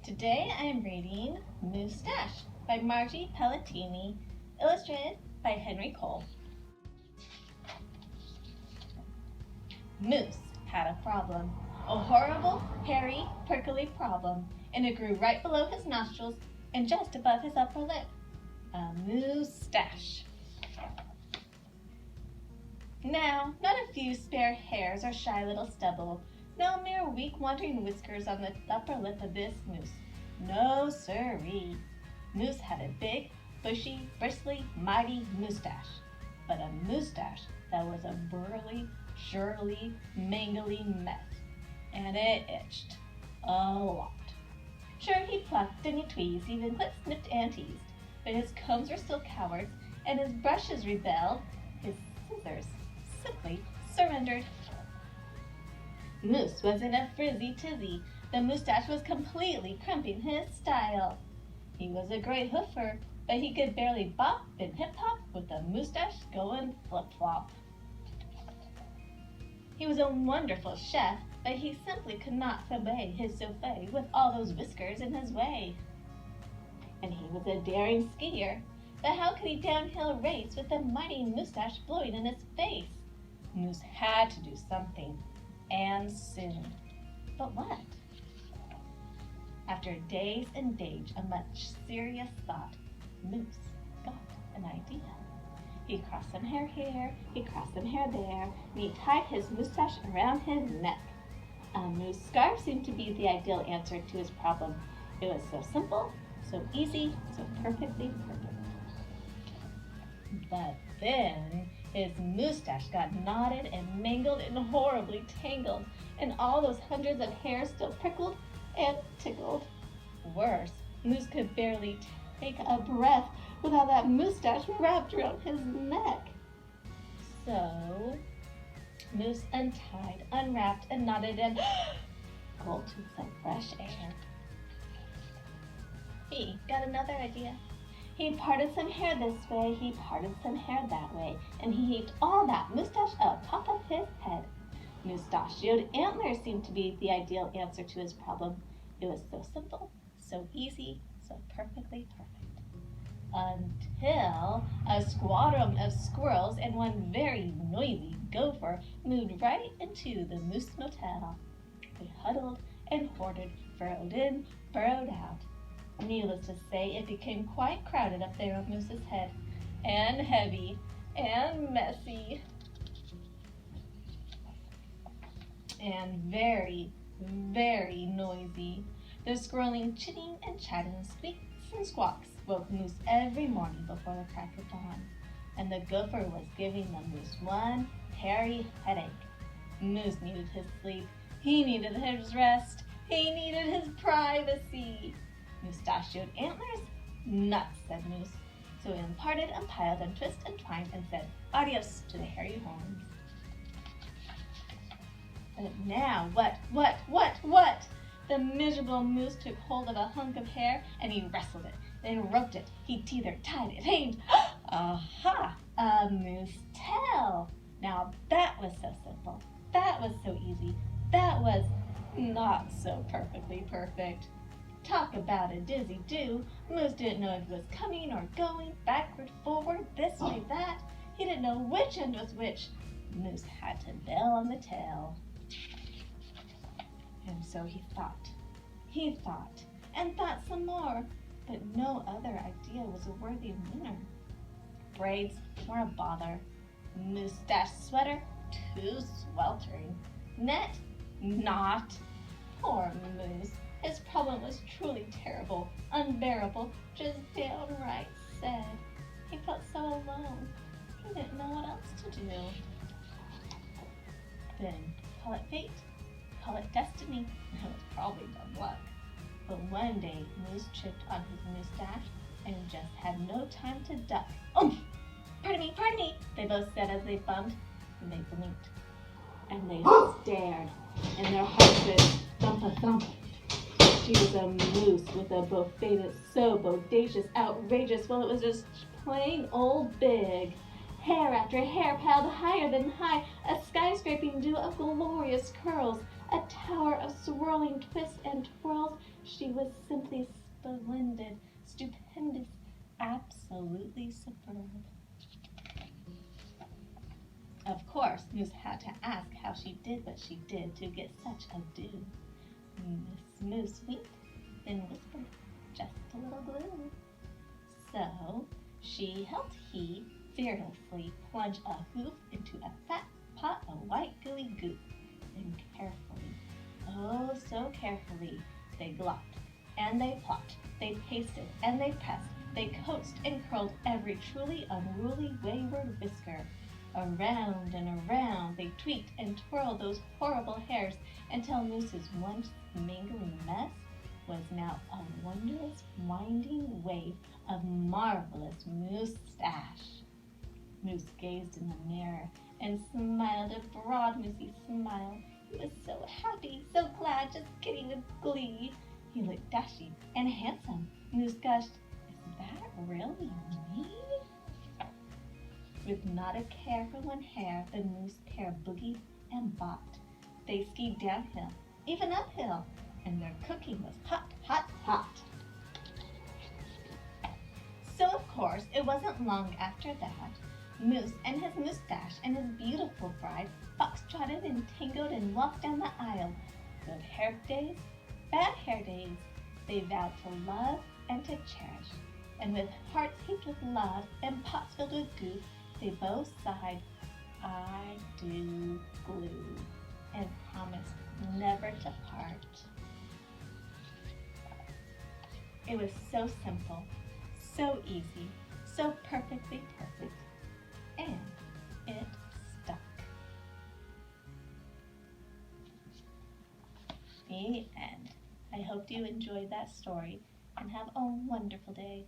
Today I am reading Moosetache by Margie Palatini, illustrated by Henry Cole. Moose had a problem, a horrible, hairy, prickly problem, and it grew right below his nostrils and just above his upper lip. A moustache. Now, not a few spare hairs or shy little stubble, no mere weak wandering whiskers on the upper lip of this moose. No sirree. Moose had a big, bushy, bristly, mighty moustache, but a moustache that was a burly, surly, mangly mess, and it itched a lot. Sure, he plucked and he tweezed, even clipped, snipped, and teased, but his combs were still cowards, and his brushes rebelled. His scissors simply surrendered. Moose was in a frizzy tizzy. The moustache was completely crimping his style. He was a great hoofer, but he could barely bop and hip-hop with the moustache going flip-flop. He was a wonderful chef, but he simply could not fillet his souffle with all those whiskers in his way. And he was a daring skier, but how could he downhill race with the mighty moustache blowing in his face? Moose had to do something, and soon. But what? After days and days of much serious thought, Moose got an idea. He crossed some hair here, he crossed some hair there, and he tied his moustache around his neck. A moose scarf seemed to be the ideal answer to his problem. It was so simple, so easy, so perfectly perfect. But then his moustache got knotted and mangled and horribly tangled, and all those hundreds of hairs still prickled and tickled. Worse, Moose could barely take a breath without that moustache wrapped around his neck. So Moose untied, unwrapped, and knotted, and gulped in some fresh air. He got another idea. He parted some hair this way, he parted some hair that way, and he heaped all that moustache up top of his head. Mustachioed antlers seemed to be the ideal answer to his problem. It was so simple, so easy, so perfectly perfect. Until a squadron of squirrels and one very noisy gopher moved right into the Moose Motel. They huddled and hoarded, burrowed in, burrowed out. Needless to say, it became quite crowded up there on Moose's head, and heavy, and messy, and very, very noisy. The squirreling chitting and chatting, squeaks and squawks woke Moose every morning before the crack of dawn, and the gopher was giving the moose one hairy headache. Moose needed his sleep, he needed his rest, he needed his privacy. Mustachioed antlers? Nuts, said Moose. So he unparted, unpiled, untwisted, and twined, and said, adios to the hairy horns. But now, what? The miserable moose took hold of a hunk of hair, and he wrestled it, then roped it, he teetered, tied it, hanged. Aha! A moose tail! Now that was so simple, that was so easy, that was not so perfectly perfect. Talk about a dizzy do. Moose didn't know if it was coming or going, backward, forward, this way, that. He didn't know which end was which. Moose had to bail on the tail. And so he thought, and thought some more, but no other idea was a worthy winner. Braids were a bother. Moustache sweater, too sweltering. Net, not. Poor Moose. His problem was truly terrible, unbearable, just downright sad. He felt so alone. He didn't know what else to do. Then, call it fate, call it destiny. It was probably dumb luck. But one day, Moose tripped on his moustache and just had no time to duck. Oomph! Pardon me, they both said as they bumped, and they blinked. And they stared, and their hearts went thump-a-thump. She was a moose with a buffet that's so bodacious, outrageous, well, it was just plain old big. Hair after hair piled higher than high, a skyscraping dew of glorious curls, a tower of swirling twists and twirls, She was simply splendid, stupendous, absolutely superb. Of course, Moose had to ask how she did what she did to get such a do. Miss Moose winked, then whispered, "Just a little glue." So she helped he fearlessly plunge a hoof into a fat pot of white gooey goop. Then carefully, oh so carefully, they glopped, and they plopped, they pasted, and they pressed, they coaxed and curled every truly unruly wayward whisker. Around and around they tweaked and twirled those horrible hairs until Moose's once mingling mess was now a wondrous winding wave of marvelous Moosetache. Moose gazed in the mirror and smiled a broad moosey smile. He was so happy, so glad, just giddy with glee. He looked dashing and handsome. Moose gushed, "Is that really me?" With not a care for one hair, the moose pair boogied and bopped. They skied downhill, even uphill, and their cooking was hot, hot, hot. So, of course, it wasn't long after that. Moose and his Moosetache and his beautiful bride foxtrotted and tangoed and walked down the aisle. Good hair days, bad hair days, they vowed to love and to cherish. And with hearts heaped with love and pots filled with goop, they both sighed, "I do" glue, and promised never to part. It was so simple, so easy, so perfectly perfect, and it stuck. The end. I hope you enjoyed that story and have a wonderful day.